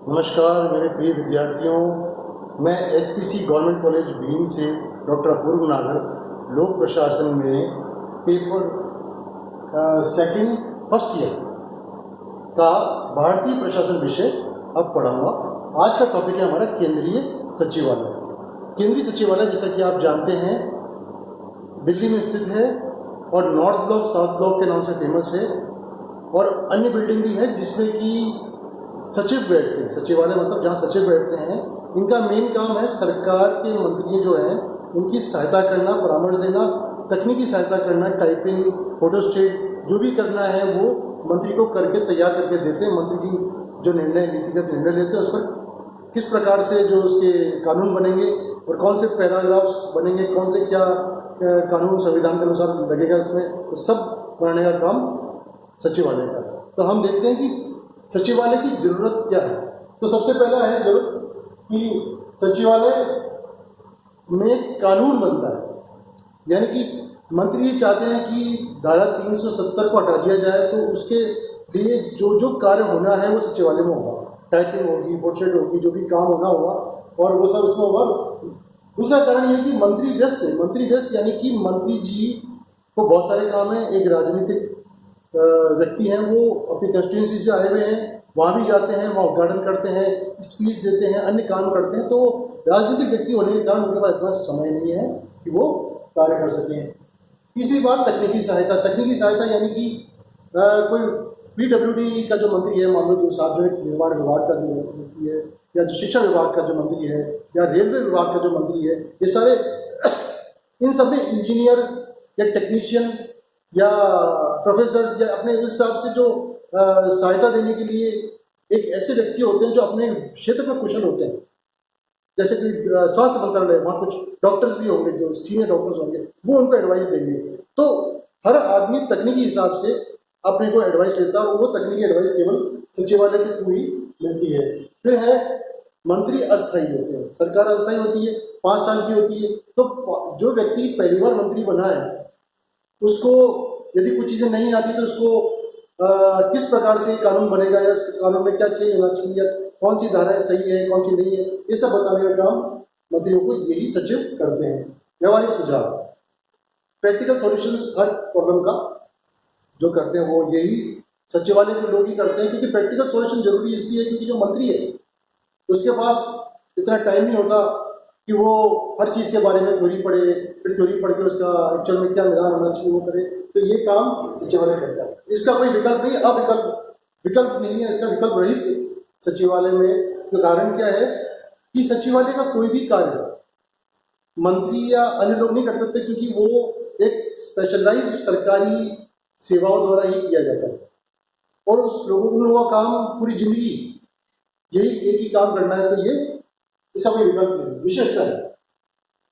नमस्कार मेरे प्रिय विद्यार्थियों, मैं एसपीसी गवर्नमेंट कॉलेज भीम से डॉक्टर अपूर्व नागर लोक प्रशासन में पेपर सेकंड फर्स्ट ईयर का भारतीय प्रशासन विषय अब पढ़ाऊंगा। आज का टॉपिक है हमारा केंद्रीय सचिवालय। केंद्रीय सचिवालय जैसा कि आप जानते हैं दिल्ली में स्थित है और नॉर्थ ब्लॉक साउथ ब्लॉक के नाम से फेमस है, और अन्य बिल्डिंग भी है जिसमें कि सचिव बैठते हैं। सचिवालय मतलब जहाँ सचिव बैठते हैं। इनका मेन काम है सरकार के मंत्री जो हैं उनकी सहायता करना, परामर्श देना, तकनीकी सहायता करना, टाइपिंग, फोटोस्टेट जो भी करना है वो मंत्री को करके तैयार करके देते हैं। मंत्री जी जो नीतिगत निर्णय लेते हैं उस पर किस प्रकार से जो उसके कानून बनेंगे और कौन से पैराग्राफ्स बनेंगे, कौन से क्या कानून संविधान के अनुसार लगेगा इसमें, तो सब बनाने का काम सचिवालय का। तो हम देखते हैं कि सचिवालय की ज़रूरत क्या है। तो सबसे पहला है जरूरत कि सचिवालय में कानून बनता है, यानी कि मंत्री ये चाहते हैं कि धारा 370 को हटा दिया जाए, तो उसके लिए जो जो कार्य होना है वो सचिवालय में होगा। टाइपिंग होगी, फोटोस्टेट होगी, जो भी काम होना होगा और वो सब उसमें होगा। दूसरा कारण ये है कि मंत्री व्यस्त है। मंत्री व्यस्त यानी कि मंत्री जी को बहुत सारे काम हैं। एक राजनीतिक व्यक्ति हैं, वो अपनी कंस्टिट्यूंसी से आए हुए हैं, वहाँ भी जाते हैं, वहाँ उद्घाटन करते हैं, स्पीच देते हैं, अन्य काम करते हैं। तो राजनीतिक व्यक्ति होने के कारण उनके पास इतना समय नहीं है कि वो कार्य कर सकें। तीसरी बात तकनीकी सहायता। तकनीकी सहायता यानी कि कोई PWD का जो मंत्री है, मान लो जो सार्वजनिक निर्माण विभाग का जो मंत्री है, या जो शिक्षा विभाग का जो मंत्री है, या रेलवे विभाग का जो मंत्री है, ये सारे इन सब में इंजीनियर या टेक्नीशियन या प्रोफेसर या अपने हिसाब से जो सहायता देने के लिए एक ऐसे व्यक्ति होते हैं जो अपने क्षेत्र में कुशल होते हैं। जैसे कि स्वास्थ्य मंत्रालय, वहाँ कुछ डॉक्टर्स भी होंगे जो सीनियर डॉक्टर्स होंगे, वो उनको एडवाइस देंगे। तो हर आदमी तकनीकी हिसाब से अपने को एडवाइस लेता है और वो तकनीकी एडवाइस केवल सचिवालय के थ्रू ही मिलती है। फिर है मंत्री अस्थायी होते हैं। सरकार अस्थायी होती है, 5 साल की होती है। तो जो व्यक्ति पहली बार मंत्री बना है उसको यदि कुछ चीज़ें नहीं आती तो उसको किस प्रकार से कानून बनेगा, या कानून में क्या चेंज होना चाहिए, या कौन सी धाराएं सही है कौन सी नहीं है, ये सब बताने का काम मंत्रियों को यही सचिव करते हैं। व्यवहारिक सुझाव, प्रैक्टिकल सॉल्यूशंस हर प्रॉब्लम का जो करते हैं वो यही सचिवालय के लोग ही करते हैं। क्योंकि प्रैक्टिकल सॉल्यूशन जरूरी इसलिए क्योंकि जो मंत्री है उसके पास इतना टाइम नहीं होता कि वो हर चीज़ के बारे में थ्योरी पढ़े, फिर थ्योरी पढ़ के उसका एक्चुअल में क्या निदान होना चाहिए वो करे। तो ये काम सचिवालय करता है। इसका कोई विकल्प नहीं, विकल्प नहीं है, इसका विकल्प रहित सचिवालय में। तो कारण क्या है कि सचिवालय का कोई भी कार्य मंत्री या अन्य लोग नहीं कर सकते, क्योंकि वो एक स्पेशलाइज्ड सरकारी सेवाओं द्वारा ही किया जाता है और उन लोगों का काम पूरी जिंदगी यही एक ही काम करना है। तो ये इसका कोई विकल्प नहीं। विशेषता है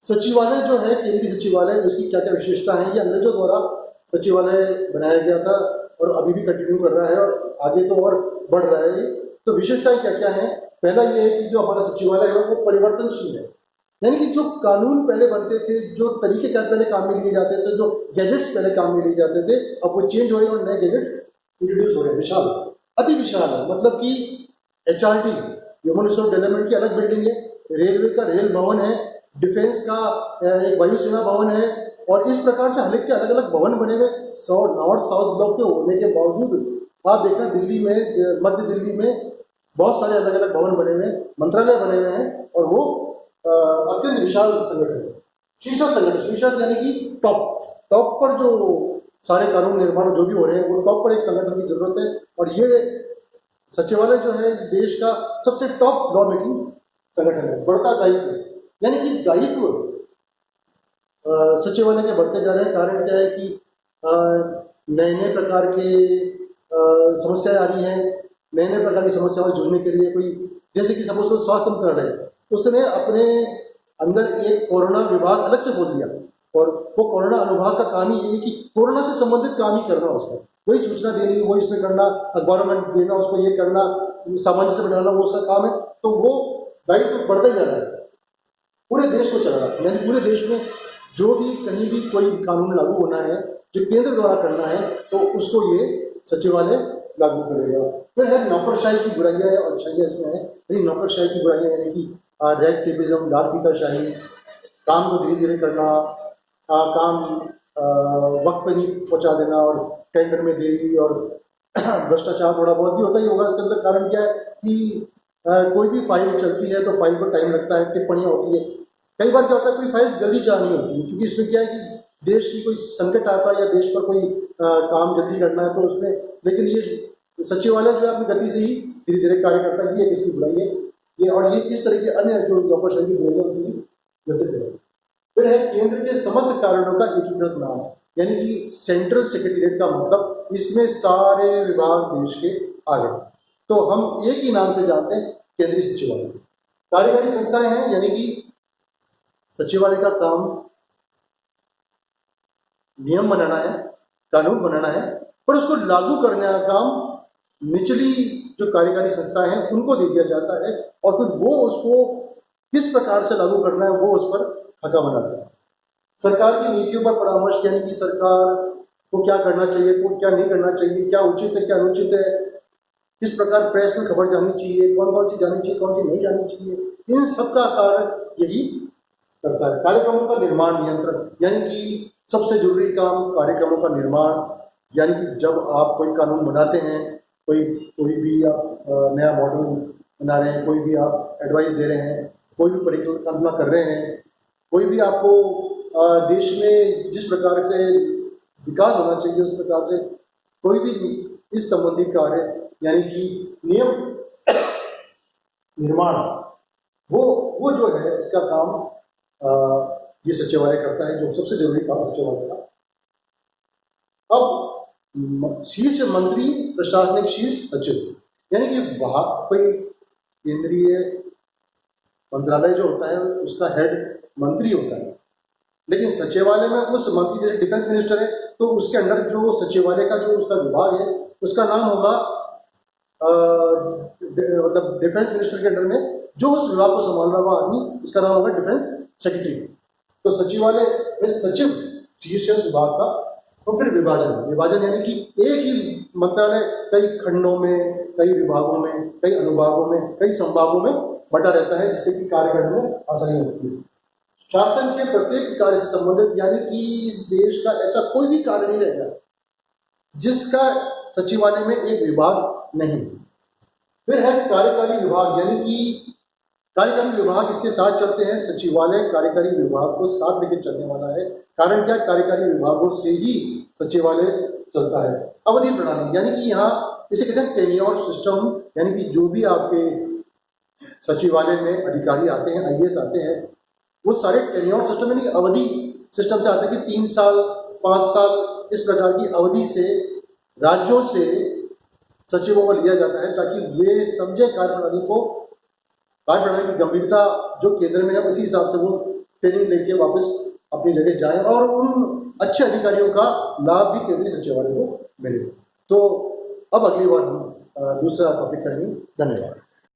सचिवालय जो है, केंद्रीय सचिवालय, उसकी क्या क्या विशेषता है। ये अंग्रेजों द्वारा सचिवालय बनाया गया था और अभी भी कंटिन्यू कर रहा है और आगे तो और बढ़ रहा है। तो विशेषताएं क्या क्या है। पहला ये है कि जो हमारा सचिवालय है वो परिवर्तनशील है, यानी कि जो कानून पहले बनते थे, जो तरीके क्या पहले काम में लिए जाते थे, जो गैजेट्स पहले काम में लिए जाते थे, अब वो चेंज हो रहे हैं और नए गैजेट्स इंट्रोड्यूस हो रहे हैं। विशाल, अति विशाल है। मतलब कि HRD ह्यूमन रिसोर्स डेवलपमेंट की अलग बिल्डिंग है, रेलवे का रेल भवन है, डिफेंस का एक वायुसेना भवन है, और इस प्रकार से हर के अलग अलग भवन बने हुए। नॉर्थ साउथ ब्लॉक के होने के बावजूद आप देखना दिल्ली में, मध्य दिल्ली में बहुत सारे अलग अलग भवन बने हुए, मंत्रालय बने हुए हैं, और वो अत्यंत विशाल संगठन है। शीर्षक संगठन, शीर्षक यानी कि टॉप पर जो सारे कानून निर्माण जो भी हो रहे हैं वो टॉप पर एक संगठन की जरूरत है। और ये सचिवालय जो है इस देश का सबसे टॉप लॉ मेकिंग संगठन है। बढ़ता दायित्व, यानी कि दायित्व सचिवालय के बढ़ते जा रहे हैं। कारण क्या है कि नए नए प्रकार के समस्याएं आ रही हैं। नए नए प्रकार की समस्याओं से जूझने के लिए कोई, जैसे कि सपोज को स्वास्थ्य मंत्रालय, उसने अपने अंदर एक कोरोना विभाग अलग से खोल दिया, और वो कोरोना अनुभाग का काम ही यही कि कोरोना से संबंधित काम ही करना, उसको वही सूचना देनी, वही इसमें करना, अखबारों में देना, उसको ये करना, सामंजस्य बनाना, वो उसका काम है। तो वो दायित्व बढ़ता ही जा रहा है, पूरे देश को चला रहा है। यानी पूरे देश में जो भी कहीं भी कोई कानून लागू होना है जो केंद्र द्वारा करना है, तो उसको ये सचिवालय लागू करेगा। फिर है नौकरशाही की बुराइयां और अच्छाइयाँ इसमें है। यानी नौकरशाही की बुराइयां यानी कि रेड टेपिज्म, लाल फीताशाही, काम को धीरे धीरे करना, काम वक्त पे नहीं पहुंचा देना और टेंडर में देरी और भ्रष्टाचार थोड़ा बहुत भी होता ही होगा। इसके अंदर कारण क्या है कि कोई भी फाइल चलती है तो फाइल पर टाइम लगता है, टिप्पणियाँ होती है। कई बार क्या होता है कोई फाइल जल्दी चाहनी होती है, क्योंकि इसमें क्या है कि देश की कोई संकट आता है या देश पर कोई काम जल्दी करना है तो उसमें, लेकिन ये सचिवालय जो है अपनी गति से ही धीरे धीरे कार्य करता है, ये इसकी बुराई है ये। और ये इस तरह के अन्य जो नौकरशाही की बुराई है उसकी वजह से। फिर है केंद्र के समस्त कार्यालयों का एकीकृत नाम, यानी कि सेंट्रल सेक्रेटेरिएट का मतलब इसमें सारे विभाग देश के आ गए, तो हम एक ही नाम से जानते हैं, केंद्रीय सचिवालय। कार्यकारी संस्थाएं हैं, यानी कि सचिवालय का काम नियम बनाना है, कानून बनाना है, पर उसको लागू करने का काम निचली जो कार्यकारी संस्थाएं हैं उनको दे दिया जाता है, और फिर वो उसको किस प्रकार से लागू करना है वो उस पर हका बनाता है। सरकार की नीतियों पर परामर्श, यानी कि सरकार को क्या करना चाहिए, को क्या नहीं करना चाहिए, क्या उचित है क्या अनुचित है, किस प्रकार प्रेस में खबर जानी चाहिए, कौन कौन सी जानी चाहिए कौन सी नहीं जानी चाहिए, इन सब का कार्य यही करता है। कार्यक्रमों का निर्माण नियंत्रण, यानी कि सबसे जरूरी काम कार्यक्रमों का निर्माण, यानी कि जब आप कोई कानून बनाते हैं, कोई भी आप नया मॉडल बना रहे हैं, कोई भी आप एडवाइस दे रहे हैं, कोई भी परिकल्पना कर रहे हैं, कोई भी आपको देश में जिस प्रकार से विकास होना चाहिए उस प्रकार से कोई भी इस संबंधी कार्य, यानी कि नियम निर्माण, वो जो है इसका काम ये सचिवालय करता है, जो सबसे जरूरी काम सचिवालय का। अब शीर्ष मंत्री प्रशासनिक शीर्ष सचिव, यानी कि वहाँ कोई केंद्रीय मंत्रालय जो होता है उसका हेड मंत्री होता है, लेकिन सचिवालय में उस मंत्री, जैसे डिफेंस मिनिस्टर है तो उसके अंदर जो सचिवालय का जो उसका विभाग है उसका नाम होगा मतलब डिफेंस मिनिस्टर के अंडर में जो उस विभाग को संभाल रहा हुआ आदमी उसका नाम होगा डिफेंस सेक्रेटरी। तो सचिवालय में सचिव शीर्ष विभाग का, और फिर विभाजन यानी कि एक ही मंत्रालय कई खंडों में, कई विभागों में, कई अनुभागों में, कई संभागों में बटा रहता है, जिससे कि कार्य करने में आसानी होती है। शासन के प्रत्येक कार्य से संबंधित, यानी कि इस देश का ऐसा कोई भी कार्य नहीं रहेगा जिसका सचिवालय में एक विभाग नहीं। फिर है कार्यकारी विभाग, यानी कि कार्यकारी विभाग इसके साथ चलते हैं, सचिवालय कार्यकारी विभाग को साथ लेकर चलने वाला है। कारण क्या, कार्यकारी विभागों से ही सचिवालय चलता है। अवधि प्रणाली, यानी कि यहाँ इसे कहते हैं टेन्योर सिस्टम, यानी कि जो भी आपके सचिवालय में अधिकारी आते हैं, आईएएस आते हैं, वो सारे टेन्योर सिस्टम यानी अवधि सिस्टम से आते हैं कि 3 साल 5 साल इस प्रकार की अवधि से राज्यों से सचिवों को लिया जाता है, ताकि वे समझे कार्यप्रणाली की गंभीरता जो केंद्र में है, उसी हिसाब से वो ट्रेनिंग लेके वापस अपनी जगह जाएं और उन अच्छे अधिकारियों का लाभ भी केंद्रीय सचिवालय को मिले। तो अब अगली बार हम दूसरा टॉपिक करेंगे। धन्यवाद।